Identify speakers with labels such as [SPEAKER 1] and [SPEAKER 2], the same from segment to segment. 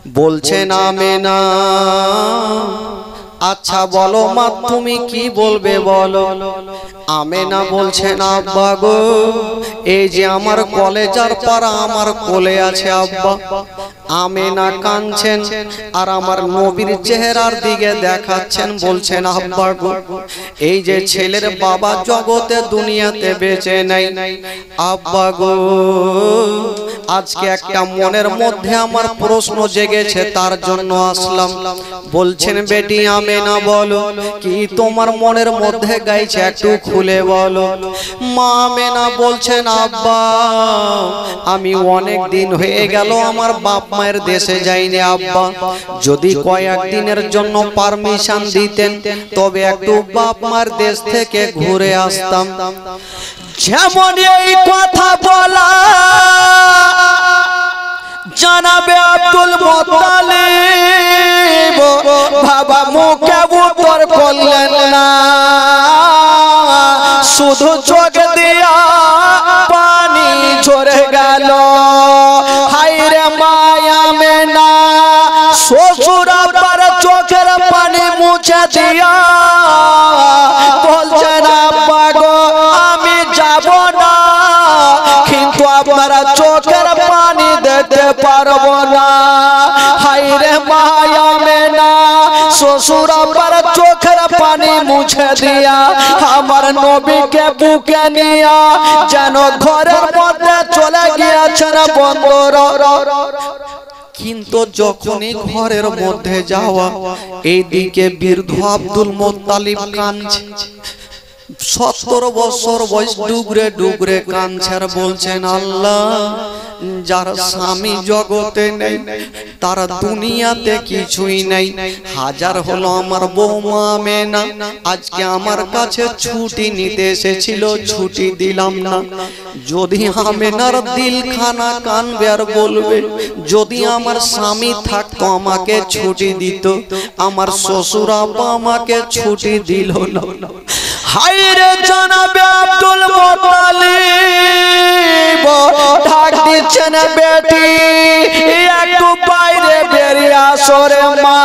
[SPEAKER 1] বলছেন আমেনা আচ্ছা বলো মা তুমি কি বলবে বলো। আমেনা বলছেন আব্বা গো এই যে আমার কলেজার পাড়া আমার কোলে আছে আব্বা। আমেনা কাঁদছেন আর আমার নবীর চেহারার দিকে দেখাচ্ছেন, বলছেন আব্বা গো এই যে ছেলের বাবা জগতে দুনিয়াতে বেঁচে নাই আব্বা গো, আজকে একটা মনের মধ্যে আমার প্রশ্ন জেগেছে তার জন্য আসলাম। বলছেন বেটি আমেনা বলো কি তোমার মনের মধ্যে গাইছে একটু খুলে বলো। মা আমেনা বলছেন আব্বা আমি অনেক দিন হয়ে গেল আমার বাপ মায়ের দেশে যাইনি আব্বা, যদি কয়েক দিনের জন্য পারমিশন দিতেন তবে একটু বাপ মায়ের দেশ থেকে ঘুরে আসতাম। যেমন এই কথা বলা জানাবে আব্দুল মুত্তালিব বাবা মুখে উত্তর করলেন না, শুধু চোখ দিয়া পানি ঝরে গেল। হায়রে মায়া মেনা শ্বশুর আব্বার চোখের পানি মুছে দিয়া বলছেন আব্বা গো আমি যাব না, কিন্তু আপনারা চোখের পানি দিতে পারবো না। হায়রে মায়া মেনা শ্বশুর আব্বার চোখের পানি মুছে দিয়া আমার নবীকে বুকে নিয়া যেন ঘরের মধ্যে চলে গিয়েছেন বন্ধুর। কিন্তু যখনই ঘরের মধ্যে যাওয়া এইদিকে বৃদ্ধ আব্দুল মুত্তালিব কাঁদছে, 70 বছর বয়স, ডুগরে ডুগরে কাঁদছেন, বলছেন আল্লাহ যার স্বামী জগতে নেই তার দুনিয়াতে কিছুই নাই। হাজার হলো আমার বৌমা আমেনা আজকে আমার কাছে ছুটি নিতে এসেছিল, ছুটি দিলাম না। যদি আমেনার দিলখানা কানবে আর বলবে যদি আমার স্বামী থাকতো আমাকে ছুটি দিত, আমার শ্বশুর আব্বা আমাকে ছুটি দিল না। হায়রে জানাবে আব্দুল মুত্তালিব ডাক দিচ্ছেন বেটি একটু বাইরে বেরিয়ে আসো রে মা।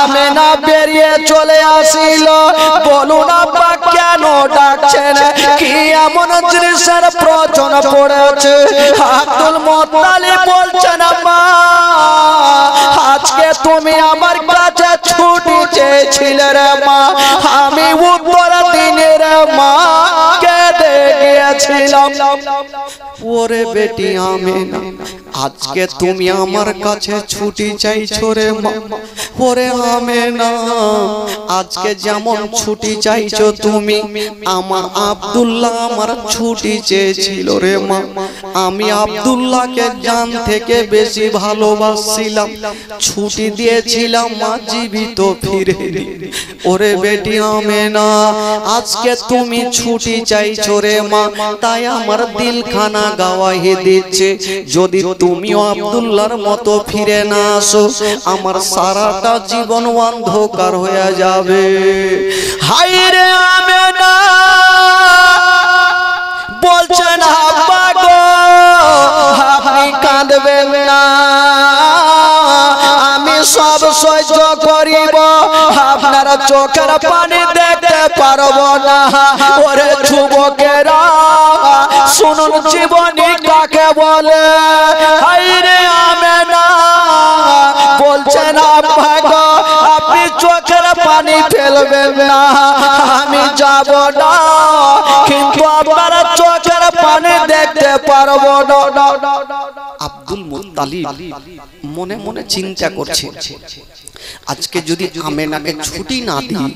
[SPEAKER 1] আমেনা বেরিয়ে চলে আসিল, বলুন আব্বা কেন ডাকছেন, কি এমন জিনিসের প্রয়োজন পড়েছে? আব্দুল মুত্তালিব বলছেন মা আজকে তুমি আমার কাছে ছুটি চেয়েছিলে রে মা, আমি উত্তর দিনের মা কেঁদে গিয়েছিলাম। ওরে বেটি আমেনা আজকে তুমি আমার কাছে ছুটি চাইছো রে মা। ওরে আমেনা আজকে যেমন ছুটি চাইছো তুমি, আমার আব্দুল্লাহ আমার ছুটি চেয়েছিল রে মা। আমি আব্দুল্লাহকে জান থেকে বেশি ভালোবাসছিলাম, ছুটি দিয়েছিলাম মা জীবিত ফিরে। ওরে বেটি আমেনা আজকে তুমি ছুটি চাইছো রে মা, তাই আমার দিলখানা গাওয়াহি দিচ্ছে যদি তুমিও আব্দুল্লাহর মতো ফিরে না আসো আমার সারাটা জীবন অন্ধকার হয়ে যাবে। হায়রে আমেনা বলছেন আব্বা গো আপনি কাঁদবেন না, আমি সব সহ্য করিব, আপনার চোখের পানি দেখতে পারবো না। ওরে যুবকেরা শুনুন জীবনী কাকে বলে। হায়রে আমেনা বলছেন আব্বা গো আপনি চোখের পানি ফেলবেন না, আমি যাব না, কিন্তু আপনার চোখের পানি দেখতে পারবো না। আব্দুল মুত্তালিব মনে মনে চিন্তা করছে আজকে যদি আমেনাকে ছুটি না দিই,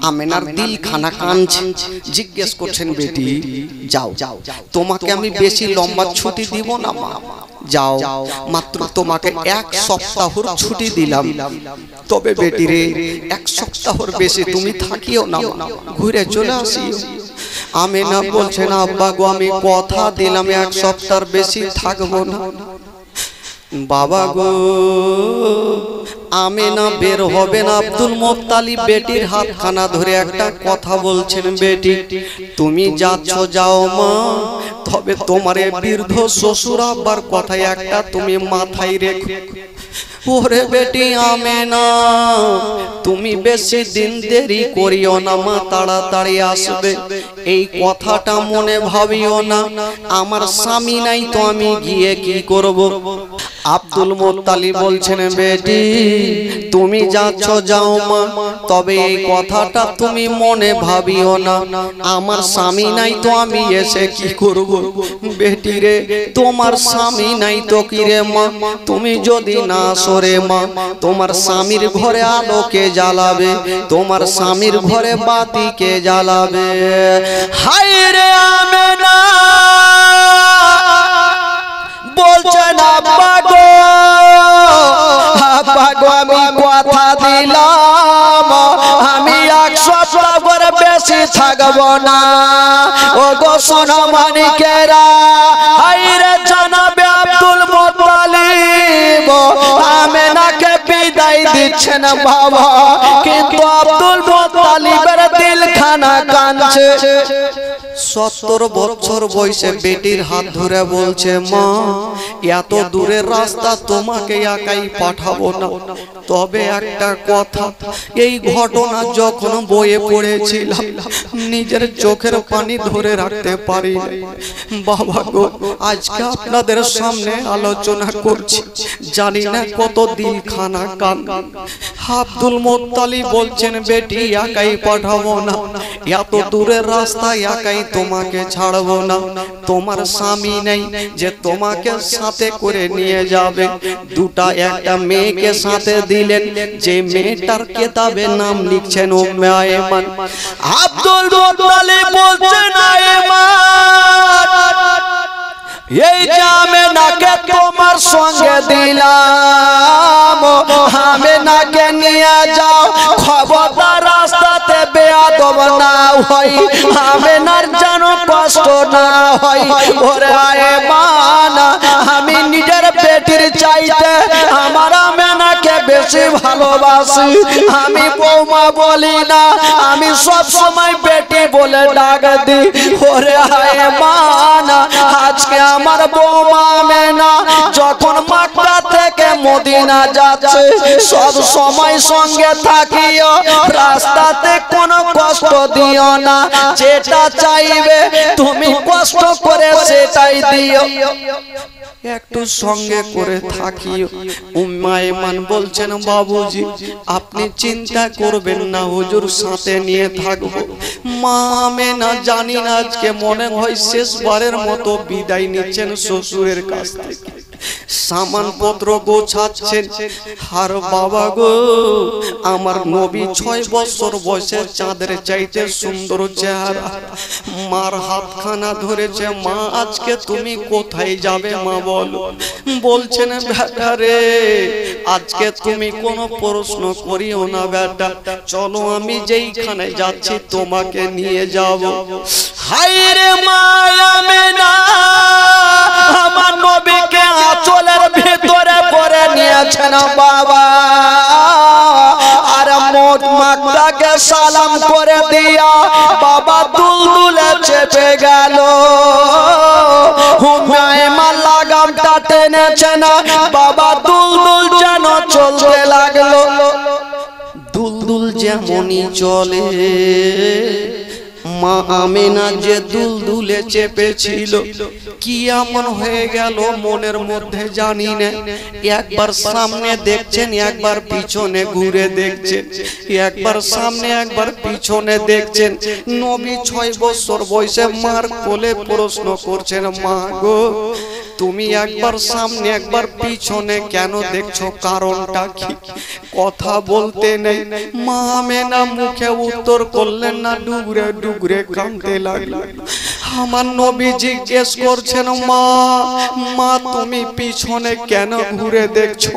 [SPEAKER 1] আমেনার দিলখানা কাঁদছে। জিজ্ঞেস করছেন বেটি যাও তোমাকে আমি বেশি লম্বা ছুটি দিব না মা, যাও মাত্র তোমাকে 1 সপ্তাহর ছুটি দিলাম, তবে বেটি রে 1 সপ্তাহর বেশি তুমি থাকিও না, ঘুরে চলে আসিও। আমেনা বলছেন আব্বা গো আমি কথা দিলাম 1 সপ্তাহের বেশি থাকবো না। বাবা গো
[SPEAKER 2] আমেনা বের হবে না। আব্দুল মুত্তালিব বেটির হাতখানা ধরে একটা কথা বলছেন, বেটি তুমি যাচ্ছ যাও মা, তবে তোমার এই বৃদ্ধ শ্বশুর আব্বার কথা একটা তুমি মাথায় রেখো। ওরে বেটি আমেনা, তুমি বেশি দিন দেরি করিও না মা, তাড়াতাড়ি আসবে, এই কথাটা মনে ভাবিও না। আমার স্বামী নাই তো আমি গিয়ে কি করব? আব্দুল মুত্তালিব বলছেন, বেটি তুমি যাচ্ছ যাও মা, তবে এই কথাটা তুমি মনে ভাবিও না, আমার স্বামী নাই তো আমি এসে কি করব? বেটি রে, তোমার স্বামী নাই তো কি রে মা, তুমি যদি না সরে মা, তোমার স্বামীর ঘরে আলোকে জ্বালাবে, তোমার স্বামীর ঘরে বাতিকে জ্বালাবে।
[SPEAKER 1] হায় রে আমেনা বলছেন, আব্বা গো, আব্বা গো, আমি কথা দিলাম আমি 1 সপ্তাহ করে বেশি থাকবো না। ও গো সোনা মানিকেরা, হায় রে জানাবে আব্দুল মুত্তালিব আমেনাকে বিদায় দিচ্ছেন বাবা, কিন্তু আব্দুল মুত্তালিবের দিলখানা কাঁদছে।
[SPEAKER 2] 70 বছর বয়সে বেটির হাত ধরে বলছে, মা এত দূরের রাস্তা তোমাকে একাই পাঠাবো না, তবে একটা কথা, এই ঘটনা যখন বয়ে পড়েছিলাম নিজের চোখের পানি ধরে রাখতে পারি বাবা গো, আজকে আপনাদের সামনে আলোচনা করছি, জানি না কত দিলখানা কান। আব্দুল মুত্তালিব বলছেন, বেটি একাই পাঠাবো না, এত দূরের রাস্তা একাই তোমাকে ছাড়বো না, তোমার স্বামী নেই যে তোমাকে সাথে করে নিয়ে যাবে। দুটা একটা মেয়েকে সাথে দিলেন, যে মেয়েটার কেতাবে নাম লিখছেন উম্মে আয়মান।
[SPEAKER 1] আব্দুল মুত্তালিব বলছেন, আয়মান এই যে আমেনাকে তোমার সঙ্গে দিলাম, আমেনাকে নিয়ে যাও, খবরদার রাস্তাতে বেয়াদব না হয়, আমেনার যেন কষ্ট না হয়। ওরে আয়মান, আমি নিজের বেটির চাইতে আমার আমেনাকে বেশি ভালোবাসি, আমি বৌমা বলি না, আমি সব সময় বেটি বলে ডাক দিই। ওরে আয়মান, আজকে আমার বৌমা আমেনা যখন মক্কা থেকে মদিনা যাচ্ছে, সব সময় সঙ্গে থাকিও, রাস্তাতে কোনো কষ্ট দিও না, যেটা চাইবে তুমি কষ্ট করে সেটাই দিও,
[SPEAKER 2] একটু সঙ্গে করে থাকিও। উম্মে আয়মান বলছেন, বাবুজি আপনি চিন্তা করবেন না, হুজুর সাথে নিয়ে থাকবো। মা আমেনা জানি না আজকে মনে হয় শেষবারের মতো বিদায় নিচ্ছেন শ্বশুরের কাছ থেকে, সামানপত্র গোছাচ্ছেন। আর বাবা গো, আমার নবী 6 বছর বয়সে চাঁদের চাইতে সুন্দর চেহারা, মার হাতখানা ধরেছে, মা আজকে তুমি কোথায় যাবে মা বলো? বলছেন, বেটা রে আজকে তুমি কোনো প্রশ্ন করিও না বেটা, চলো আমি যেইখানে যাচ্ছি তোমাকে নিয়ে যাব।
[SPEAKER 1] হায় রে মা আমেনা, আমার নবীকে আঁচলের ভিতরে পরে নিয়েছেন বাবা, আর মোট মাকড়াকে সালাম করে দিয়া বাবা দুলদুলে চেপে গেল। উম্মে আয়মান লাগামটা টেনেছেন, বাবা দুলদুল যেন চলতে লাগলো।
[SPEAKER 2] দুলদুল যেমনই চলে, মা আমেনা যে দুলদুলে চেপেছিল, কি এমন হয়ে গেল মনের মধ্যে জানি না। একবার সামনে দেখছেন, একবার পিছনে ঘুরে দেখছেন, একবার সামনে একবার পিছনে দেখছেন। নবী 6 বছর বয়সে মার কোলে প্রশ্ন করছেন, মা গো তুমি একবার সামনে একবার পিছনে কেন দেখছো, কারণটা কি? কথা বলতে নেই। মা আমেনা মুখে উত্তর করলেন না, ডুগরে ডুগরে কাঁদতে লাগলেন। আমার নবী জিজ্ঞেস করছেন, মা মা তুমি পিছনে কেন ঘুরে দেখছো?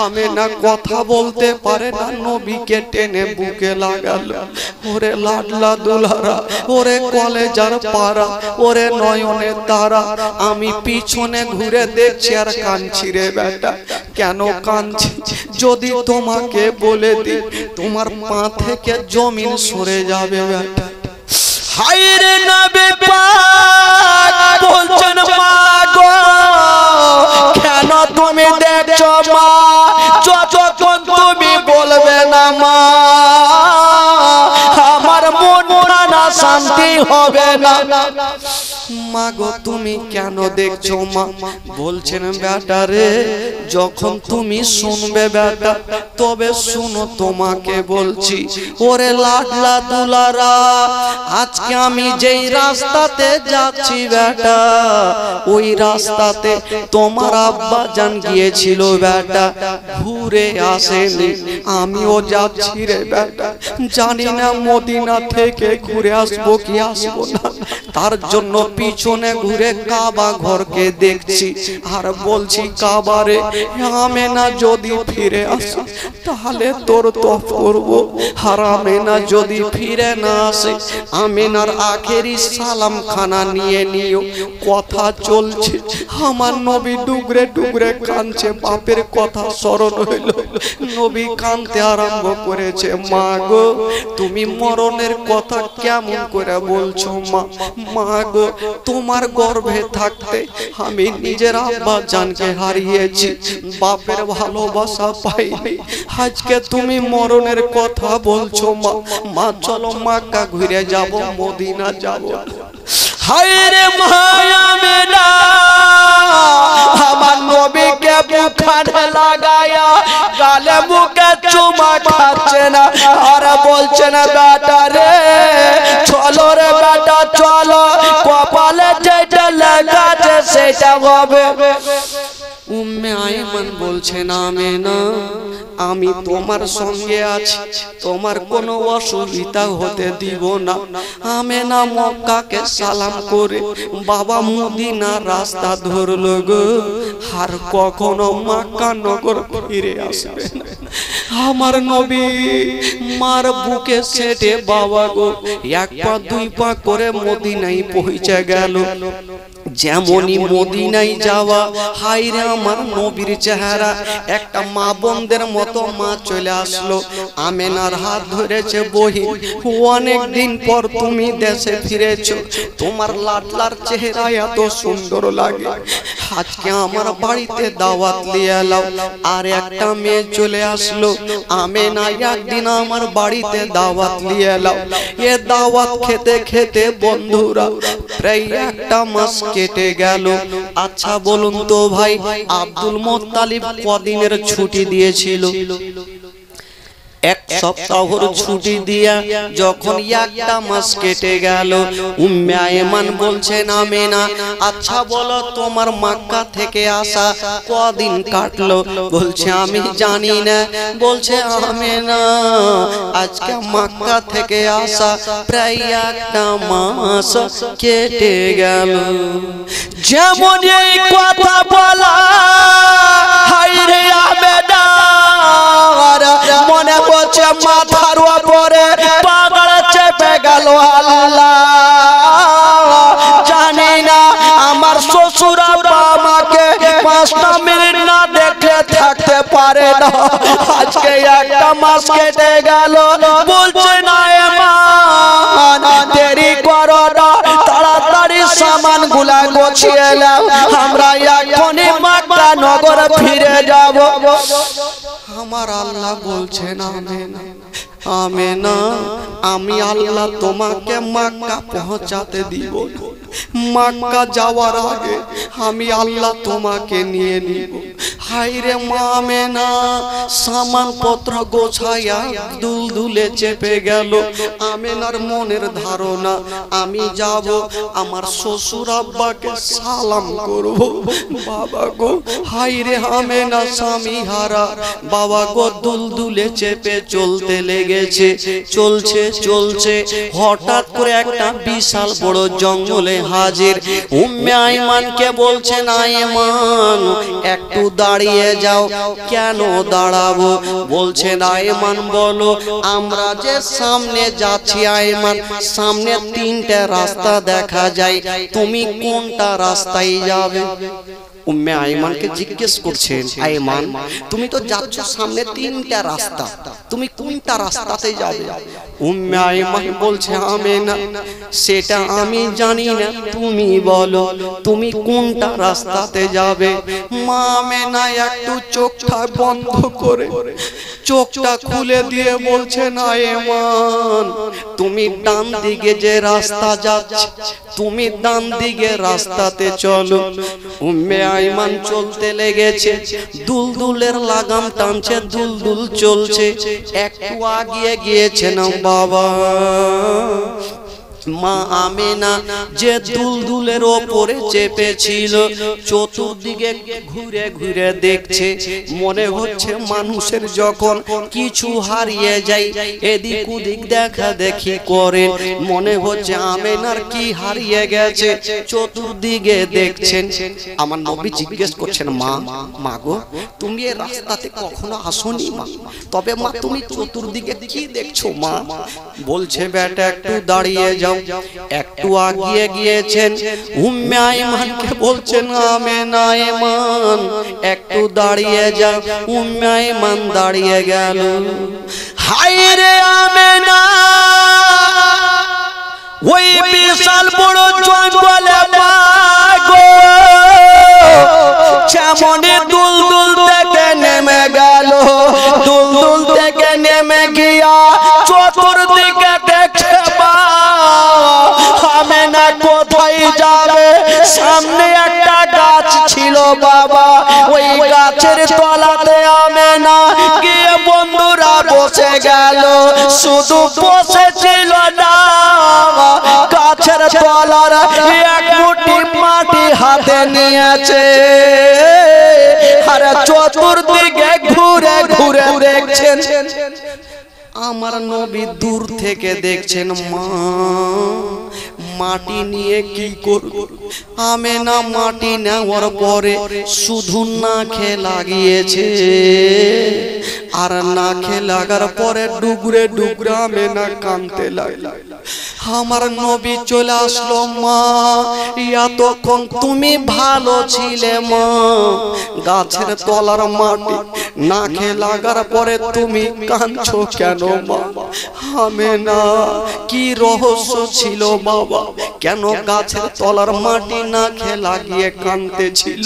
[SPEAKER 2] আমেনা কথা বলতে পারে না, নবীকে টেনে বুকে লাগালো। ওরে লাডলা দুলারা, ওরে কলেজার পাড়া, ওরে নয়নের তারা, আমি পিছনে ঘুরে দেখছি আর কাঁদছি রে বেটা। কেন কাঁদছি? যদি তোমাকে বলে দিই তোমার পা থেকে জমিন সরে যাবে বেটা।
[SPEAKER 1] হায়রে নবী পাক বলছেন মা গো কেন তুমি দেখছো মা যতক্ষণ তুমি বলবে না মা আমার মনটা না শান্তি হবে না।
[SPEAKER 2] মা গো তুমি কেন দেখছো মা? বলছেন বেটা রে যখন তুমি শুনবে বেটা তবে শুনো তোমাকে বলছি। ওরে লাডলা দুলারা আজকে আমি যেই রাস্তাতে যাচ্ছি বেটা ওই রাস্তাতে তোমার আব্বা জান গিয়েছিল বেটা, ঘুরে আসেনি। আমিও যাচ্ছি রে বেটা, জানি না মদিনা থেকে ঘুরে আসবো কি আসবো না, তার জন্য পিছনে ঘুরে কাবা ঘরকে দেখছি আর বলছি কাবারে আমেনা যদি ফিরে আসে তাহলে তোর তফ করবো, আর আমেনা যদি ফিরে না আসে আমেনার আখেরি সালাম খানা নিয়ে নিও। কথা চলছে আমার নবী ডুগরে ডুগরে কাঁদছে, বাপের কথা স্মরণ হইল, নবী কাঁদতে আরম্ভ করেছে। মা গো তুমি মরণের কথা কেমন করে বলছো মা? মা গো তোমার গর্ভে থাকতে আমি নিজের আব্বা জানকে হারিয়েছি, বাপের ভালোবাসা পাইনি, আজকে তুমি মরণের কথা বলছো মা। মা চলো মক্কা ঘুরে যাব, মদিনা যাব।
[SPEAKER 1] হায়রে মা আমেনা আমার নবীকে মুখে লাগায়া গালে মুখে চুমা খাচ্ছে না আর বলছে না বেটা রে চলো রে বেটা চলো, কপালে যেটা লেখা আছে সেটা হবে।
[SPEAKER 2] উম্মে আইমান বলছে না আমেনা আমি তোমার সঙ্গে আছি, তোমার কোনো অসুবিধা হতে দিব না। আমেনা মক্কাকে সালাম করে বাবা মদিনা রাস্তা ধরলো গো, আর কখনো মক্কা নগর ফিরে আসবে না। আমার নবী মার বুকে সেটে বাবা গো এক পা দুই পা করে মদিনায় পৌঁছে গেল। যেমনই মদিনায় যাওয়া হায়রে আমার নবীর চেহারা একটা মা বোনদের মতো মা চলে আসলো, আমেনার হাত ধরেছে, বহিন অনেক দিন পর তুমি দেশে ফিরেছো, তোমার লাডলার চেহারা এত সুন্দর লাগে, আজকে আমার বাড়িতে দাওয়াত নিয়ে এলাও। আর একটা মেয়ে চলে আসলো, আমেনা একদিন আমার বাড়িতে দাওয়াত নিয়ে এলাও। এ দাওয়াত খেতে খেতে বন্ধুরা প্রায় একটা মাস কেটে গেল। আচ্ছা বলুন তো ভাই আব্দুল মুত্তালিব কদিনের ছুটি দিয়েছিল? এক সপ্তাহের ছুটি দিয়া যখন একটা মাস কেটে গেল, উম্মে আইমান বলছেন আমেনা আচ্ছা বলো তোমার মক্কা থেকে আসা কদিন কাটলো? বলছে আমি জানি না। বলছে আমেনা আজকে মক্কা থেকে আসা প্রায় একটা মাস কেটে গেল।
[SPEAKER 1] যেমন এই কথা বলা হায়রে আমেনা মনে করছে মাথার উপরে পাগড় চেপে গেল। আল্লাহ জানি না আমার শ্বশুর আব্বা আমাকে 5টা মিনিট না দেখলে থাকতে পারে না, আজকে একটা মাস কেটে গেল। বলছে না এমান দেরি করো না, তাড়াতাড়ি সামান গুলা গোছিয়ে নাও, আমরা এখনই মক্কা নগর ফিরে যাব।
[SPEAKER 2] আমার আল্লাহ বলছেন আমেনা আমেনা আমি আল্লাহ তোমাকে মক্কা পৌঁছাতে দিব, মক্কা যাওয়ার আগে আমি আল্লাহ তোমাকে নিয়ে নিব। হায়রে মা আমেনা সামান পত্র গোছায়া দুলদুলে চেপে গেল। আমেনার মনের ধারণা আমি যাব আমার শ্বশুর আব্বাকে সালাম করব। বাবা গো হায়রে আমেনা স্বামী হারা বাবা গো দুলদুলে চেপে চলতে লেগেছে। চলছে চলছে হঠাৎ করে একটা বিশাল বড় জঙ্গলে হাজির। উম্মে আইমানকে বলছেন আইমান একটু দাঁড়িয়ে যাও। কেন দাঁড়াবো? বলছেন আইমান বলো আমরা যে সামনে যাচ্ছি আইমান সামনে 3টে রাস্তা দেখা যায়, তুমি কোনটা রাস্তায় যাবে? উম্মে আইমানকে জিজ্ঞেস করছেন, আইমান তুমি তো যাচ্ছ সামনে তিনটা রাস্তা, তুমি কোনটা রাস্তাতে যাবে? উম্মে আইমান বলছে, আমেনা সেটা আমি জানি না, তুমি বলো তুমি কোনটা রাস্তাতে যাবে। মা আমেনা একটু চোখটা বন্ধ করে চোখটা খুলে দিয়ে বলছেন, আইমান তুমি ডান দিকে যে রাস্তা যাচ্ছে, তুমি ডান দিকে রাস্তাতে চলো। উম্মে আইমান চলতে লেগেছে, দুলদুলের লাগাম টানছে, দুলদুল চলছে। একটু আগিয়ে গিয়েছে না বাবা, মা আমেনা যে দুলদুলের ওপরে চেপেছিল চতুর্দিকে ঘুরে ঘুরে দেখছে। মনে হচ্ছে মানুষের যখন কিছু হারিয়ে যায় এদিক ওদিক দেখা দেখি করে, মনে হচ্ছে আমেনার কি হারিয়ে গেছে, চতুর্দিকে দেখছেন। আমার নবী জিজ্ঞেস করছেন, মা মা গো তুমি এই রাস্তাতে কখনো আসোনি মা, তবে মা তুমি চতুর্দিকে কি দেখছো মা? বলছে, বেটা একটু দাঁড়িয়ে যাও। একটু আগিয়ে গিয়েছেন, উম্মে আইমানকে বলছেন, আমেনা আইমান একটু দাঁড়িয়ে যাও। উম্মে আইমান দাঁড়িয়ে গেল।
[SPEAKER 1] হায় রে আমেনা, ওই বিশাল বড় জঙ্গলে মাগো যেমনি দুলদুল থেকে নেমে গেল, দুলদুল থেকে নেমে গিয়া চতুর্দিকে দেখছে আমেনা কোথায় যাবে। সামনে একটা গাছ ছিল বাবা, ওই গাছের তলাতে আমেনা গিয়ে বন্ধুরা বসে গেল। শুধু বসেছিল না, গাছের তলার এক মুঠি মাটি হাতে নিয়েছে, আর চতুর্দিকে ঘুরে ঘুরে দেখছেন।
[SPEAKER 2] আমার নবী দূর থেকে দেখছেন, মা মাটি নিয়ে কি করব? আমেনা মাটি নেওয়ার পরে শুধু নাকে লাগিয়েছে, আর নাকে লাগার পরে ডুগরে ডুগরে আমেনা কাঁদতে লাগলো। আমার নবী চলে আসলো, মা এতক্ষণ তুমি ভালো ছিলে মা, গাছের তলার মাটি নাকে লাগার পরে তুমি কাঁদছো কেন মা? আমেনা কি রহস্য ছিল বাবা, কেন গাছের তলার মাটি নাকে লাগিয়ে কাঁদতেছিল?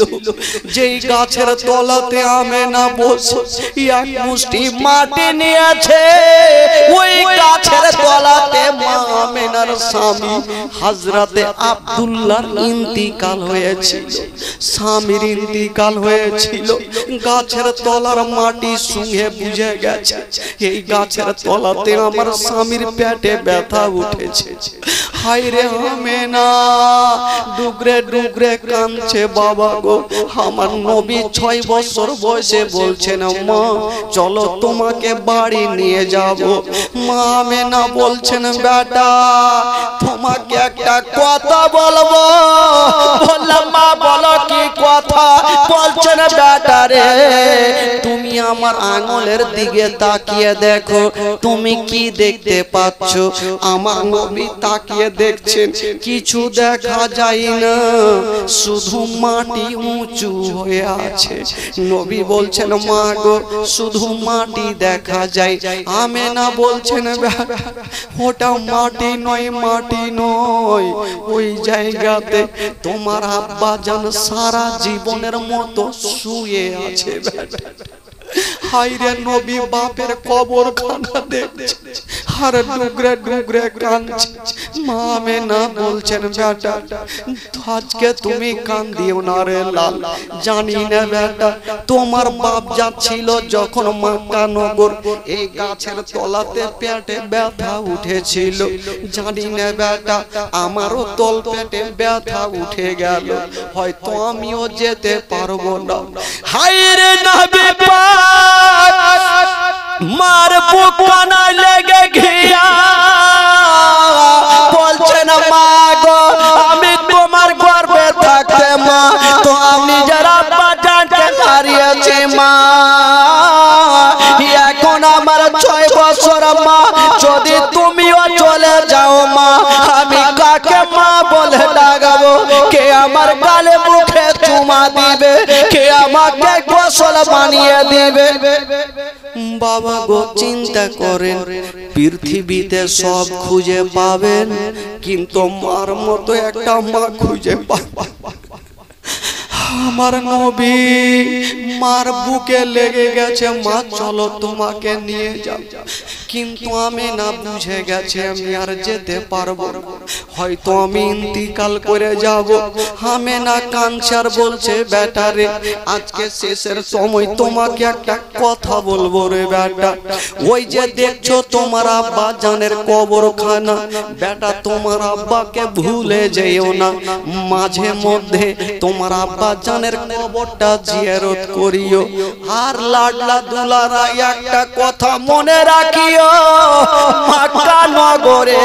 [SPEAKER 2] যেই গাছের তলাতে আমেনা বসে এক মুষ্টি মাটি নিয়েছে, ওই গাছের তলাতে মা আমেনার স্বামী হযরতে আব্দুল্লাহর ইন্তিকাল হয়েছিল, স্বামীর ইন্তিকাল হয়েছিল। গাছের তলার মাটি শুঁয়ে বুঝে গেছে এই গাছের তলাতে আমার স্বামীর পেটে ব্যথা উঠেছে। হায় রে আমেনা ডুগরে ডুগরে কাঁদছে বাবা গো। আমার নবী 6 বছর বয়সে বলছেন, মা চলো তোমাকে বাড়ি নিয়ে যাব। মা আমেনা বলছেন, বেটা তোমাকে একটা কথা বলবো। বললাম, মা বলো কি কথা? বলছেন, বেটা রে তুমি আমার আঙুলের দিকে তাকিয়ে দেখো, তুমি কি দেখতে পাচ্ছ? আমার নবী তাকিয়ে দেখছেন, কিছু দেখা যায় না, শুধু মাটি উঁচু হয়ে আছে। নবী বলছেন, মা গো শুধু মাটি দেখা যায়। আমেনা বলছেন, ওটা মাটি নয়, মাটি নয়, ওই জায়গাতে তোমার আব্বা জান সারা জীবনের মতো শুয়ে আছে। হায়রে নবী বাপের কবরখানা দেখছে আর ডুগরে ডুগরে কাঁদছে। মা আমেনা বলছেন, বেটা আজকে তুমি কাঁদিও না রে লাল, জানি না বেটা তোমার বাপ যাচ্ছিল যখন মক্কা নগর, এই গাছের তলাতে পেটে ব্যথা উঠেছিল, জানি না বেটা আমারও তল পেটে ব্যথা উঠে গেল, হয়তো আমিও যেতে পারবো না।
[SPEAKER 1] হায়রে নবী মার বুক কানায় লেগে গিয়া বলছেন, মা গো আমি তোমার গর্ভে থাকতে মা তো আমি যারা বাজানকে হারিয়েছি মা, এখন আমার 6 বছর মা, যদি তুমিও চলে যাও মা আমি কাকে মা বলে ডাকবো? কে আমার গালে মুখে চুমা দিবে? আমাকে গোসল বানিয়ে দিবে।
[SPEAKER 2] বাবা গো চিন্তা করেন, পৃথিবীতে সব খুঁজে পাবেন, কিন্তু মার মতো একটা মা খুঁজে পাবেন। আমার নবী মার বুকে লেগে গেছে, মা চলো তোমাকে নিয়ে যাও। কিন্তু আমি না বুঝে গেছে আমি আর যেতে পারবো, হয়তো আমি ইন্তিকাল করে যাব। আমি না কাঞ্চার বলছে, বেটারে আজকে শেষের সময় তোমাকে একটা কথা বলবো রে বেটা। ওই যে দেখছো তোমার আব্বা জানের কবরখানা, বেটা তোমার আব্বাকে ভুলে যেও না, মাঝে মধ্যে তোমার আব্বা জানের কবরটা জিয়ারত করিও। আর লাডলা দুলারা একটা কথা মনে রাখিও, মক্কা নগরে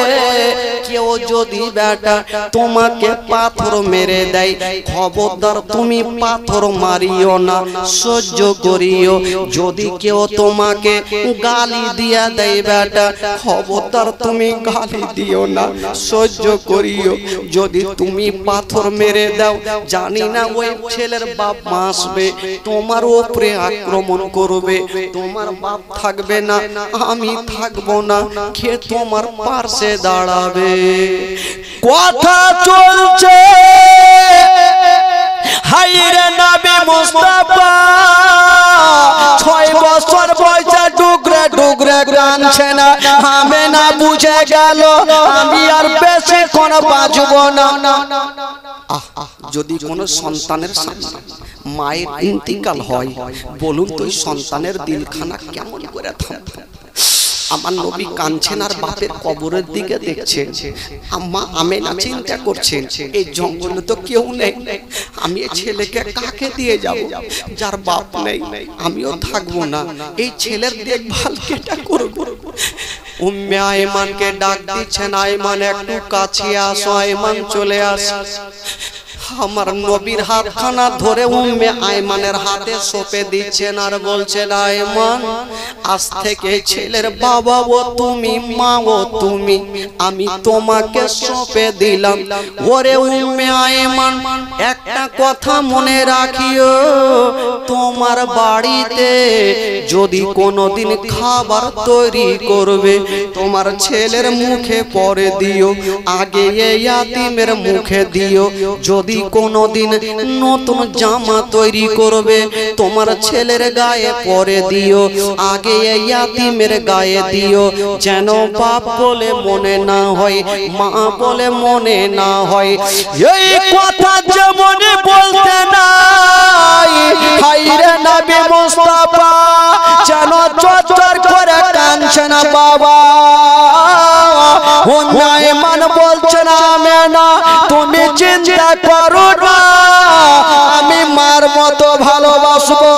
[SPEAKER 2] কেউ যদি বেটা তোমাকে পাথর মেরে দেয়, খবরদার তুমি পাথর মারিও না, সহ্য করিও। যদি কেউ তোমাকে গালি দিয়া দেয় বেটা, খবরদার তুমি গালি দিও না, সহ্য করিও। যদি তুমি পাথর মেরে দাও, জানি না ওই ছেলের বাপ মা আসবে তোমার উপরে আক্রমণ করবে, তোমার বাপ থাকবে না, আমি থাকবো না, কে তোমার পাশে দাঁড়াবে?
[SPEAKER 1] কথা চলছে হাইরে নবী মুস্তাফা 6 বছর বয়সে ডুগরে ডুগরে কাঁদছে না। আমি না বুঝে গেল আমি আর বেশিক্ষণ বাঁচবো না।
[SPEAKER 2] যদি কোনো সন্তানের সামনে মায়ের ইন্তিকাল হয়, বলুন তো সন্তানের দিলখানা কেমন করে থামবে? আমার নবী কাঁদছেন আর বাপের কবরের দিকে দেখছেন। আম্মা আমেনা চিন্তা করছেন, এই জঙ্গলে তো কেউ নেই, আমি এই ছেলেকে কাকে দিয়ে যাব? যার বাপ নেই, আমিও থাকবো না, এই ছেলের দেখভাল কেটা করব? উম্মে আয়মানকে ডাক দিচ্ছেন, আয়মান একটু কাছে আসো। আয়মান চলে আসে, আমার নবীর হাতখানা ধরে উম্মে আয়মানের হাতে সঁপে দিচ্ছেন আর বলছেন, আয়মান আজ থেকে ছেলের বাবা ও তুমি, মা ও তুমি, আমি তোমাকে সঁপে দিলাম। ওরে উম্মে আয়মান একটা কথা মনে রাখিও, তোমার বাড়িতে যদি কোনোদিন খাবার তৈরি করবে, তোমার ছেলের মুখে পরে দিও, আগে এই ইয়াতিমের মুখে দিও। যদি কোনদিন নতুন জামা তৈরি করবে, তোমার ছেলের গায়ে পরে দিও, আগে এই ইয়াতিমের গায়ে দিও, যেন বাপ বলে মনে না হয়, মা বলে মনে না হয়।
[SPEAKER 1] এই কথা যেমন বলতে নাই হাইরে নবী মুস্তাফা যেন চচ্চর করে কাঁদছে না বাবা। আয়মান বলছে না, আমেনা তুমি চিন্তা করো না, আমি মার মতো ভালোবাসবো,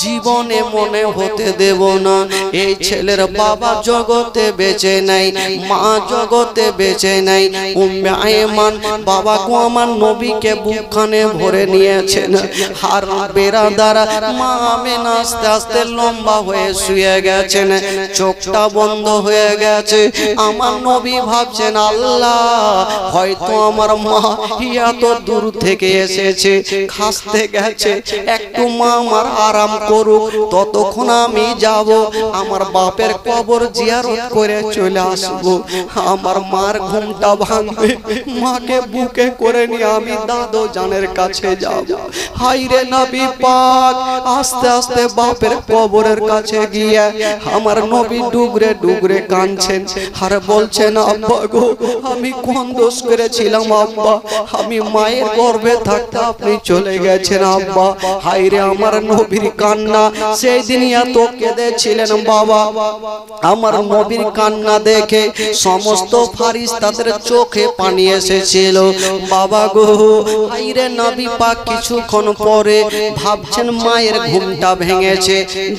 [SPEAKER 2] জীবনে মনে হতে দেব না এই ছেলের বাবা জগতে বেঁচে নাই, মা জগতে বেঁচে নাই। উম্মে আয়মান বাবা গো আমার নবীকে বুকখানে ভরে নিয়েছেন। আর বেরাদারা মা আমেনা আস্তে আস্তে লম্বা হয়ে শুয়ে গেছেন, চোখটা বন্ধ হয়ে গেছে। আমার নবী ভাবছেন, আল্লাহ হয়তো আমার মা এত দূর থেকে এসেছে, খাসতে গেছে, একটু মা আমার আরাম করুক, ততক্ষণ আমি যাব আমার বাপের কবর জিয়ারত করে চলে আসবো। আমার মার ঘুমটা ভাঙবে, মাকে বুকে করে নিয়ে আমি দাদু জানের কাছে যাব। হাইরে নবী পাক আস্তে আস্তে বাপের কবরের কাছে গিয়ে আমার নবী ডুগরে ডুগরে কাঁদছেন আর বলছেন, আব্বা গো আমি কোন দোষ করেছিলাম আব্বা, আমি মায়ের গর্ভে থাকতে আপনি চলে গেছেন আব্বা। হাইরে আমার নবীর কান্না, সেই দিন এত কেঁদেছিলেন বাবা। আমার নবীর কান্না দেখে সমস্ত ফারিস্তাদের চোখে পানি এসেছিল বাবা গো। হাইরে নবী পাক কিছুক্ষণ পরে ভাবছেন মায়ের ঘুমটা ভেঙেছে,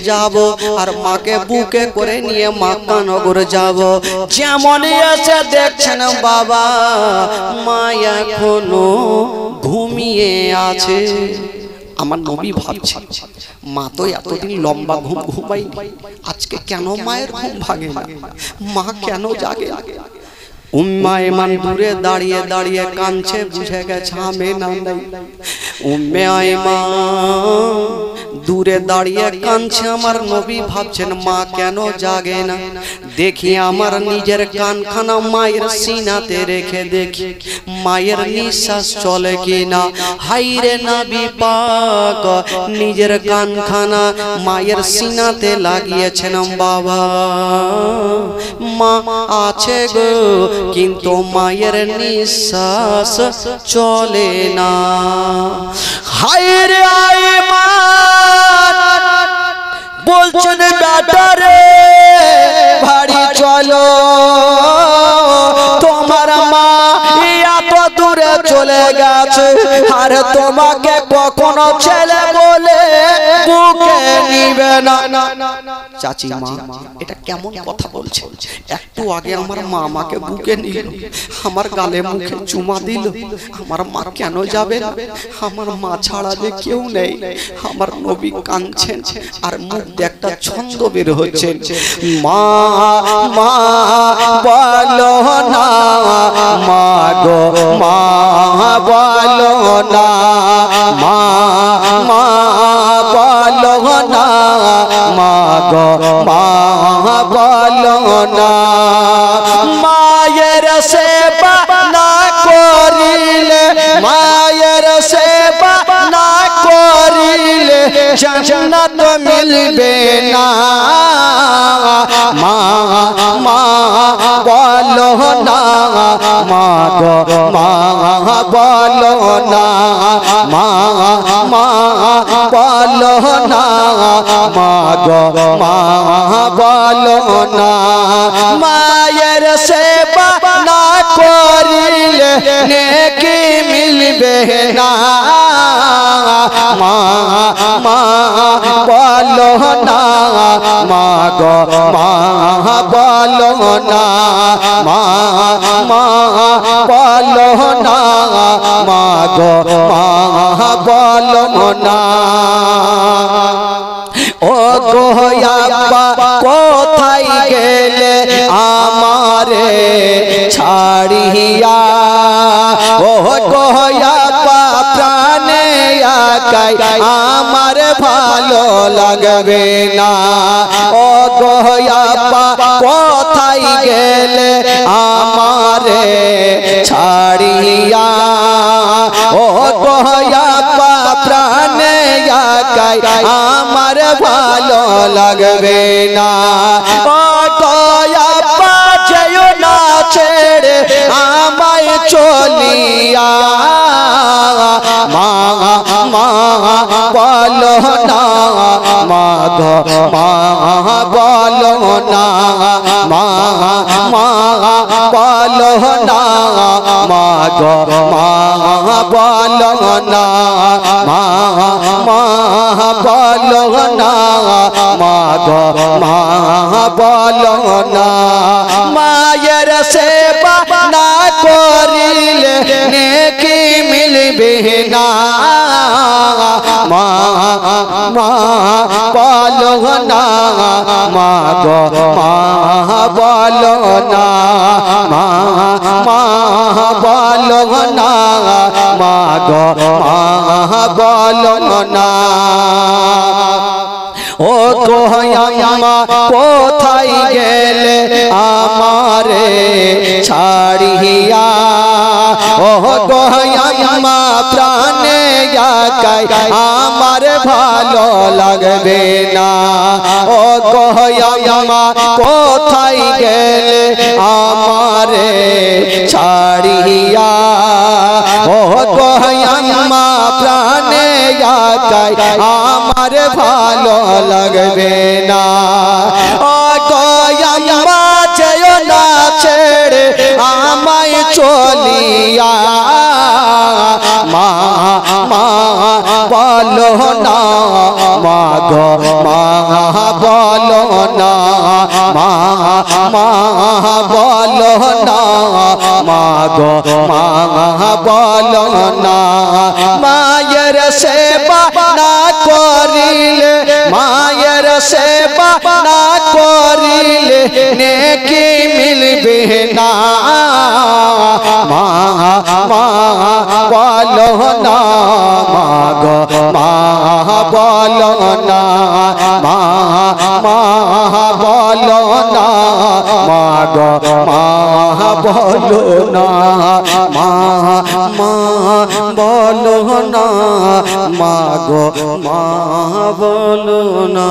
[SPEAKER 2] যাব আর মাকে বুকে করে নিয়ে মক্কা নগর যাব। যেমন এসে দেখছেন বাবা মা এখনো ঘুমিয়ে আছে। আমার নবী ভাবছে, মা তো এতদিন লম্বা ঘুম ঘুমাই, আজকে কেন মায়ের ঘুম ভাঙে না, মা কেন জাগে? উম্মে আইমান দূরে দাঁড়িয়ে দাঁড়িয়ে কাঁদছে, বুঝে গেছে আমি না নাই। উম্মে আইমান দূরে দাঁড়িয়ে কাঁদছে, আমার নবী ভাবছেন মা কেন জাগে না। দেখি আমার নিজের কানখানা মায়ের সিনাতে রেখে দেখি মায়ের নিঃশ্বাস চলে কিনা। হাইরে নবী পাক নিজের কানখানা মায়ের সিনাতে লাগিয়েছেন। বাবা মা আছে গো, কিন্তু মায়ের নিঃশ্বাস চলে না।
[SPEAKER 1] হায়রে আইমান বলছেন বেটারে বাড়ি চলো, তোমার মা এত দূরে চলে গেছে, আর তোমাকে কখনো ছেলে বলে বুকে নিবে না।
[SPEAKER 2] চাচি মা এটা কেমন কথা বলছে? একটু আগে আমার মা আমাকে বুকে নিল, আমার গালে মুখে চুমা দিল, আমার মা কেন যাবে? আমার মা ছাড়া যে কেউ নেই। আমার নবী কাঁদছেন আর মুখ দিয়ে একটা ছন্দ বের হচ্ছে,
[SPEAKER 1] মা মা বলো না, মা গো মা বলো না, মা মা বলো না, মা গো মা বলো না। মায়ের সেবা না করিলে, মায়ের সেবা না করিলে জান্নাত মিলবে না। মা মা বলো না, মা গো মা বলো না, মা মা বলো না, মা গো মা বলো না। মায়ের সেবা না করিলে নেকি মিলবে না। মা মা বলো না, মা গো মা বলো না, মা মা বলো না, মা গো মা বলো না। ও গো আব্বা কোথায় গেলে আমারে ছাড়িয়া, ও গো আব্বা প্রাণে একাই আমার ভালো লাগবে না। ও গো আব্বা কোথায় গেলে আমারে ছাড়িয়া, ও গো আব্বা প্রাণে একাই আমার ভালো লাগবে না। ও গো আব্বা যেও না ছেড়ে আমায় চলিয়া, মা মা বলো না, মা গো মা বলো না, মা মা বলো না, মা গো মা বলো না, মা মা বলো না, মা গো মা বলো না। মায়ের সেবা না করিলে নেকি মিলবে না। মা মা বলো না, মা গো মা বলো না, মা মা বলো না, মা গো মা বলো না। ও গো আম্মা কোথায় গেলে আমারে ছাড়িয়া, ও গো আম্মা প্রাণে একাই আমার ভালো লাগবে না। ও গো আম্মা কোথায় গেলে আমারে ছাড়িয়া, ও গো আম্মা প্রাণে একাই আমার ভালো লাগবে না। ও গো আম্মা যেও না ছেড়ে আমায় চলিয়া, মা মা বলো না, মা গো মা বলো না, মা মা বলো না, মা গো মা বলো না। মায়ের সেবা না করিলে, মায়ের সেবা না করিলে নেকি মিলবে না। মা বলো না মাগো মা বলো না মা বলো না মাগো মা বলো না মা
[SPEAKER 2] বলো না মাগো মা বলো না।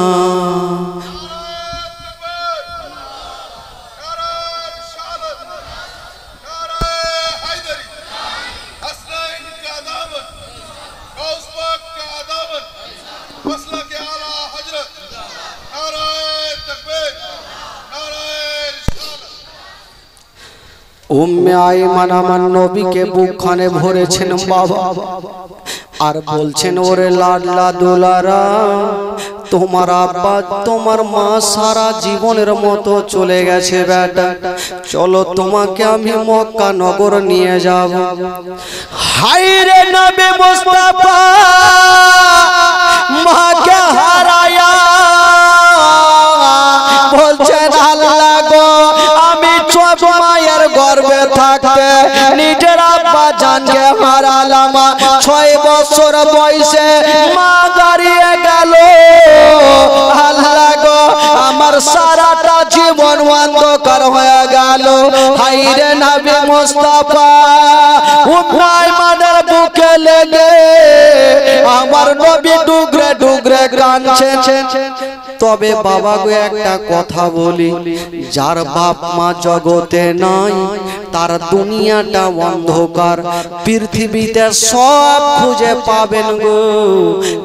[SPEAKER 2] উম্মে আইমান আমার নবীকে বুকখানে ভরেছেন বাবা, আর বলছেন ওরে লাডলা দুলারা, তোমার আব্বা তোমার মা সারা জীবনের মতো চলে গেছে বেটা, চলো তোমাকে আমি মক্কা নগর নিয়ে যাব।
[SPEAKER 1] হায়রে নবী মুস্তাফা মাকে হারায়া বলছেন আল্লাহ গো আমি ছোট মায়ের গর্ভে থাকতে নিজের আব্বা জানকে হারালাম, 6 বছর বয়সে মা দাঁড়িয়ে গেল। আল্লাহ গো আমার সারাটা জীবন অন্ধকার হয়ে গেল। হায়রে নবী মুস্তাফা উম্মে আইমানের বুকে লেগে আমার নবী ডুগরে ডুগরে কাঁদছেন।
[SPEAKER 2] তবে বাবা গো একটা কথা বলি, যার বাপ মা জগতে নাই তার দুনিয়াটা অন্ধকার, পৃথিবীতে সব খুঁজে পাবেন গো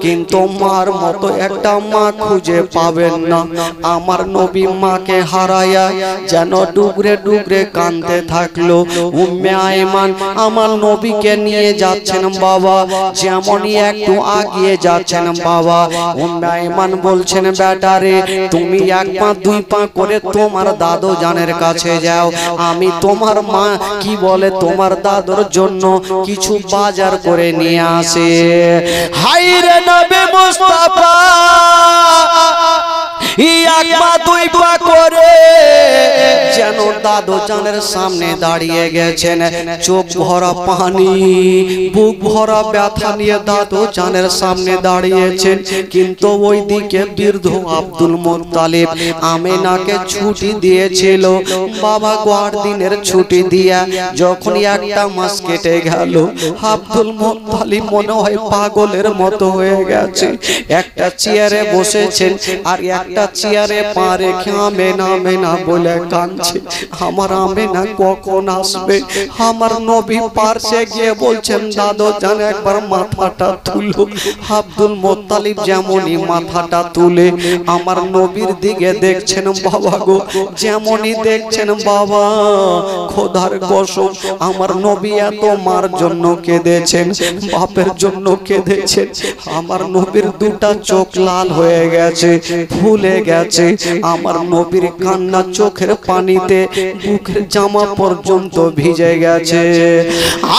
[SPEAKER 2] কিন্তু মার মতো একটা মা খুঁজে পাবেন না। আমার নবী মাকে হারায়া যেন ডুগরে ডুগরে কাঁদতে থাকলো। উম্মে আইমান আমার নবীকে নিয়ে যাচ্ছেন বাবা, যেমনই একটু আগিয়ে যাচ্ছেন বাবা, উম্মে আইমান বলছেন বেটা রে তুমি 1 পা 2 পা করে তোমার দাদু জানের কাছে যাও, আমি তোমার মা কি বলে তোমার দাদুর জন্য কিছু বাজার করে নিয়ে আসে।
[SPEAKER 1] হায়রে নবী মুস্তাফা 1 পা 2 পা করে
[SPEAKER 2] যেন দাদু জানের সামনে দাঁড়িয়ে গেছেন, চোখ ভরা পানি বুক ভরা ব্যথা নিয়ে দাদু জানের সামনে দাঁড়িয়েছেন। কিন্তু ওইদিকে বৃদ্ধ আব্দুল মুত্তালিব আমেনাকে ছুটি দিয়েছিল বাবা, 8 দিনের ছুটি দিয়া যখন 1টা মাস কেটে গেল, আব্দুল মুত্তালিব মনে হয় পাগলের মতো হয়ে গেছে। একটা চেয়ারে বসেছেন আর একটা চেয়ারে পা রেখে আমেনা আমেনা বলে কাঁদছে, আমার আমেনা কখন আসবে। আমার নবী পাশে গিয়ে বলছেন দাদু জান একবার মাথাটা তুলো। আব্দুল মুত্তালিব যেমনই মাথাটা তুলে আমার নবীর দিকে দেখছেন বাবা গো, যেমনই দেখছেন বাবা খোদার কসম আমার নবী এত মার জন্য কেঁদেছেন, বাপের জন্য কেঁদেছেন। আমার নবীর 2টা চোখ লাল হয়ে গেছে, ফুলে গেছে। আমার নবীর কান্না চোখের পানিতে বুকের জামা পর্যন্ত ভিজে গেছে।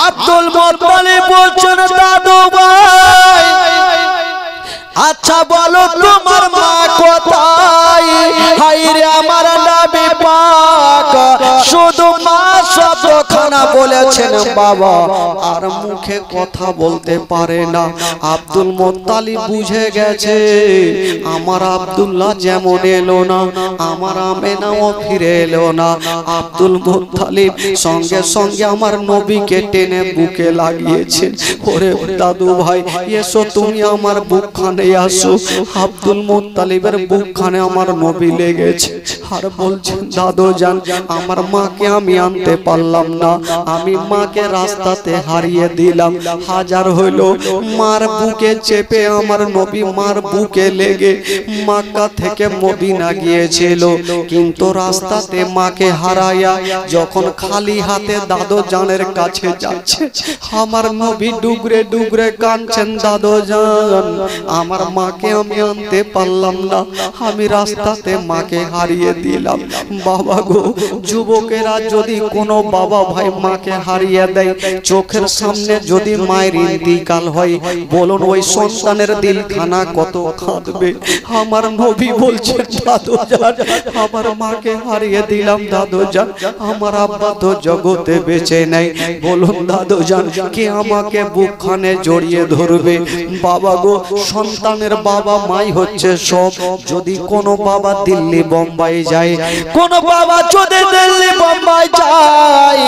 [SPEAKER 1] আব্দুল মুত্তালিব বলছেন দাদু ভাই আচ্ছা বলো তোমার মা কোথায়? হায়রে আমার নবী পাক শুধু মা শব্দখানা বলেছেন বাবা,
[SPEAKER 2] আর মুখে কথা বলতে পারে না। আব্দুল মুত্তালিব বুঝে গেছে আমার আব্দুল্লাহ যেমন এলো না আমার আমেনাও ফিরে এলো না। আব্দুল মুত্তালিব সঙ্গে সঙ্গে আমার নবীকে টেনে বুকে লাগিয়েছেন, ওরে দাদু ভাই এসো তুমি আমার বুকখানে আসো। আব্দুল মুত্তালিবের বুকখানে আমার নবী লেগেছে আর বলছেন দাদু জান আমার মাকে আমি আনতে পারলাম না, আমি মাকে রাস্তাতে হারিয়ে দিলাম। হাজার হইল মার বুকে চেপে আমার নবী মার বুকে লেগে মক্কা থেকে মদিনা গিয়েছিল, কিন্তু রাস্তাতে মাকে হারায়া যখন খালি হাতে দাদু জানের কাছে যাচ্ছে আমার নবী ডুগরে ডুগরে কাঁদছেন, দাদু জান আমার মাকে আমি আনতে পারলাম না, আমি রাস্তাতে মাকে হারিয়ে দিলাম। বাবা গো যুবকেরা যদি কোনো বাবা ভাই মাকে হারিয়ে দেয়, চোখের সামনে যদি মায়ের ইন্তিকাল হয়, বলুন ওই সন্তানের দিলখানা কত কাঁদবে। আমার নবী বলছেন দাদু জান আমার মাকে হারিয়ে দিলাম দাদু জান, আমার আব্বা তো জগতে বেঁচে নেই। বলুন দাদু জান কে আমাকে বুকখানে জড়িয়ে ধরবে? বাবা গো, সন্তানের বাবা মাই হচ্ছে সব। যদি কোনো বাবা দিল্লি বোম্বাই যায়,
[SPEAKER 1] কোন বাবা যদি দিল্লি বোম্বাই যায়,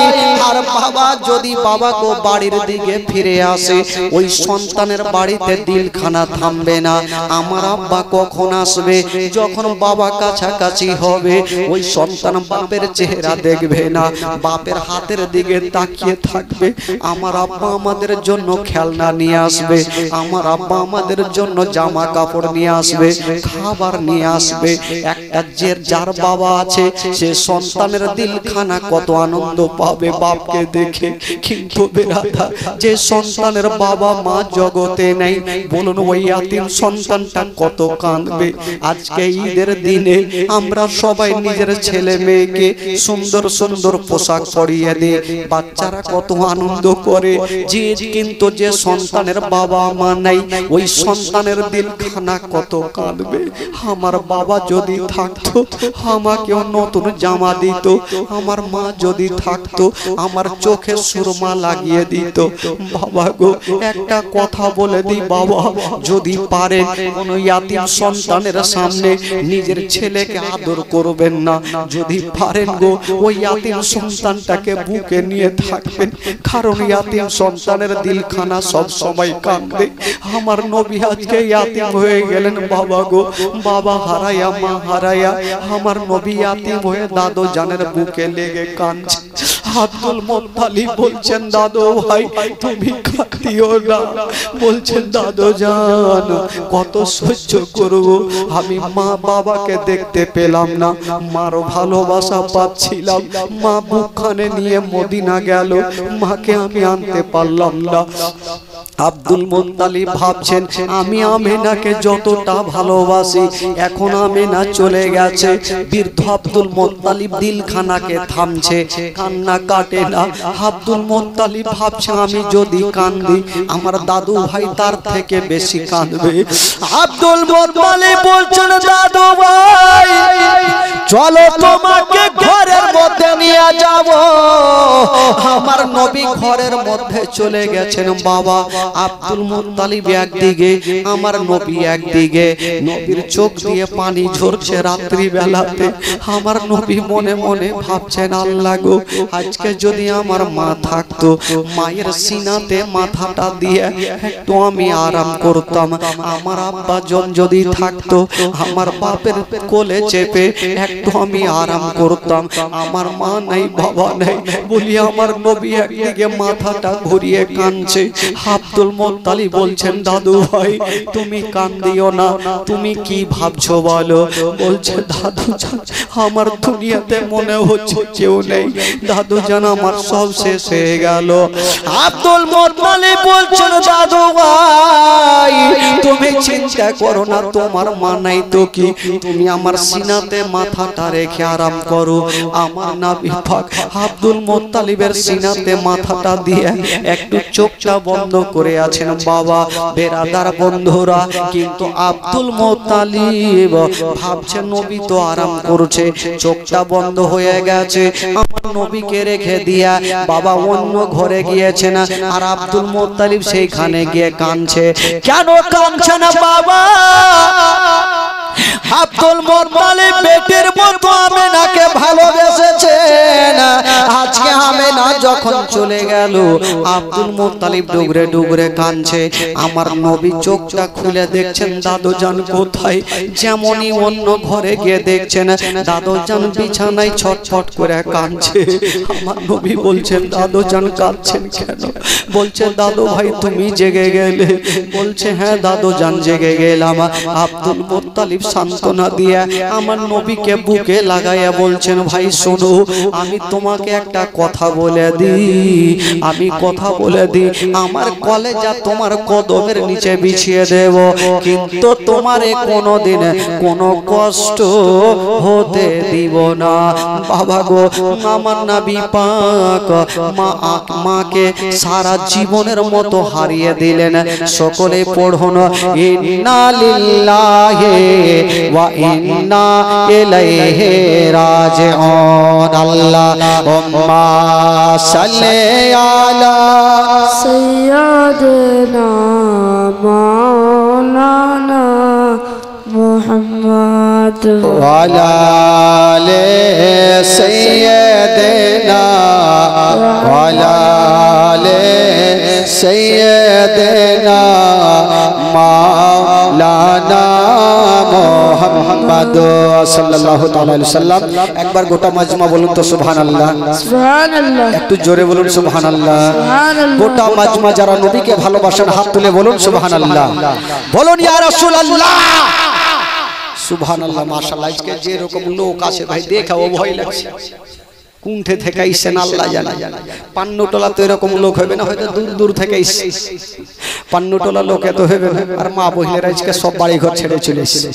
[SPEAKER 2] আর বাবা যদি বাবাকে বাড়ির দিকে ফিরে আসে, ওই সন্তানের বাড়িতে দিলখানা থামবে না। আমার আব্বা কখন আসবে? যখন বাবা কাছাকাছি হবে, ওই সন্তান বাপের চেহারা দেখবে না, বাপের হাতের দিকে তাকিয়ে থাকবে। আমার আব্বা আমাদের জন্য খেলনা নিয়ে আসবে, আমার আব্বা আমাদের জন্য জামা কাপড় নিয়ে আসবে, খাবার নিয়ে আসবে। একটা যার বাবা আছে সে সন্তানের দিলখানা কত আনন্দ পাবে বাপকে দেখে। কিন্তু বেরাদা, যে সন্তানের বাবা মা জগতে নেই, বলুন ওই ইয়াতিম সন্তানটা কত কাঁদবে। আজকে ঈদের দিনে আমরা সবাই নিজের ছেলে মেয়েকে সুন্দর সুন্দর পোশাক পরিয়ে দিই, বাচ্চারা কত আনন্দ করে। কিন্তু যে সন্তানের বাবা মা নাই, ওই সন্তানের দিলখানা কত কাঁদবে। আমার বাবা যদি থাকতো আমাকেও নতুন জামা দিত, আমার মা যদি থাকতো আমার চোখে সুরমা লাগিয়ে দিত। বাবা গো, একটা কথা বলে দিই বাবা, যদি পারেন কোন ইয়াতিম সন্তানের সামনে নিজের ছেলেকে আদর করবেন না। যদি পারেন গো, ওই ইয়াতিম সন্তানটাকে বুকে নিয়ে থাকবেন, কারণ ইয়াতিম সন্তানের দিলখানা সব সময় কাঁদে। আমার নবী আজকে ইয়াতিম হয়ে গেলেন বাবা গো, বাবা হারায়া মা হারায়া আমার নবী ইয়াতিম হয়ে দাদু জানের বুকে লেগে কাঁদছে। আব্দুল মুত্তালিব বলছেন দাদু ভাই তুমি কাঁদিও না। বলছেন দাদু জান কত সহ্য করব, আমি মা বাবাকে দেখতে পেলাম না, মার ভালোবাসা পাচ্ছিলাম। মা বুকখানে নিয়ে মদিনা গেল, মাকে আমি আনতে পারলাম না। আব্দুল মুত্তালিব ভাবছেন আমি আমিনাকে যতটা ভালোবাসি, এখন আমিনা চলে গেছে। বৃদ্ধ আব্দুল মুত্তালিব দিলখানাকে থামছে, কান্না কাটে না। আব্দুল মুত্তালিব ভাবছে আমি যদি কাঁদি আমার দাদু ভাই তার থেকে বেশি কাঁদবে।
[SPEAKER 1] আব্দুল মুত্তালিব বলছেন দাদু ভাই চলো তোমাকে ঘরের মধ্যে নিয়ে যাব।
[SPEAKER 2] আমার নবী ঘরের মধ্যে চলে গেছেন বাবা। আব্দুল মুত্তালিব একদিকে, আমার নবী একদিকে। নবীর চোখ দিয়ে পানি ঝরছে রাত্রি বেলাতে। আমার নবী মনে মনে ভাবছেন আল্লাহ গো, আজকে যদি আমার মা থাকতো, মায়ের সিনাতে মাথাটা দিয়ে একটু আমি আরাম করতাম। আমার আব্বা যদি থাকতো, আমার বাপের কোলে চেপে একটু আমি আরাম করতাম। আমার মা নাই বাবা নাই বলি আমার নবী একদিকে মাথাটা ঘুরিয়ে কাঁদছে। আব্দুল মুত্তালিব বলছেন দাদু ভাই তুমি কাঁদিও না, তুমি কি ভাবছো বলো? বলছে দাদু জান আমার দুনিয়াতে মনে হচ্ছে কেউ নেই, দাদু জান আমার সব শেষ হয়ে গেল।
[SPEAKER 1] আব্দুল মুত্তালিব বলছেন দাদু ভাই
[SPEAKER 2] তুমি চিন্তা করো না, তোমার মা নাই তো কি, তুমি আমার সিনাতে মাথাটা রেখে আরাম করো। আমার নবী পাক আব্দুল মুত্তালিবের সিনাতে মাথাটা দিয়ে একটু চোখটা বন্ধ করে আছেন বাবা। বেরাদার বন্ধুরা, কিন্তু আব্দুল মুত্তালিব ভাবছেন নবী তো আরাম করছে, চোখটা বন্ধ হয়ে গেছে, আমার নবীকে রেখে দিয়া বাবা অন্য ঘরে গিয়েছেন। আর আব্দুল মুত্তালিব সেইখানে গিয়ে কাঁদছে।
[SPEAKER 1] কেন কাঁদছে না বাবা? আব্দুল মুত্তালিব বেটির মতো আমিনাকে ভালোবেসেছেন। আজকে আমিনা যখন চলে গেল,
[SPEAKER 2] আব্দুল মুত্তালিব ডুগরে ডুগরে কাঁদছে। আমার নবী চোখটা খুলে দেখছেন দাদু জান কোথায়। যেমনই অন্য ঘরে গিয়ে দেখছেন দাদু জান বিছানায় ছটফট করে কাঁদছে। আমার নবী বলছেন দাদু জান কাঁদছেন কেন? বলছে দাদু ভাই তুমি জেগে গেলে? বলছে হ্যাঁ দাদু জান জেগে গেলাম। আব্দুল মুত্তালিব শান্ত সান্ত্বনা দিয়া আমার নবীকে বুকে লাগাইয়া বলছেন, ভাই শোনো, আমি তোমাকে একটা কথা বলে দিই, আমি কথা বলে দিই, আমার কলেজা তোমার কদমের নিচে বিছিয়ে দেব, কিন্তু তোমারে কোনোদিন কোনো কষ্ট হতে দিব না। বাবা গো, আমার নবী পাক মাকে সারা জীবনের মতো হারিয়ে দিলেন। সকলে পড়ুন, ইন্না লিল্লাহি ওয়া ইন্না ইলাইহি রাজিউন। আল্লাহুম্মা সাল্লি আলা
[SPEAKER 3] সাইয়্যিদিনা মাওলানা মুহাম্মদ
[SPEAKER 2] ওয়া আলা আলি সাইয়্যিদিনা ওয়া আলা আলি সাইয়্যিদিনা মাওলানা মুহাম্মদ সাল্লাল্লাহু তাআলা আলাইহি সাল্লাম। একবার গোটা মাজমা বলুন তো সুবহানাল্লাহ,
[SPEAKER 3] সুবহানাল্লাহ,
[SPEAKER 2] একটু জোরে বলুন সুবহানাল্লাহ। গোটা মাজমা যারা নবীকে ভালোবাসেন হাত তুলে বলুন সুবহানাল্লাহ, বলুন ইয়া রাসূলুল্লাহ। সুবহানাল্লাহ, মাশাআল্লাহ। আজকে যে রকম লোক আছে ভাই, দেখাও ভয় লাগছে, কুণ্ঠে থেকে আইসেন আল্লাহ জানে। পান্নুটোলা তো এরকম লোক হবে না, হয়তো দূর দূর থেকে আইসে। পান্নুটোলা লোক এত হবে না, আর মা বহিনের আজকে সব বাড়ি ঘর ছেড়ে চলে এসেছে।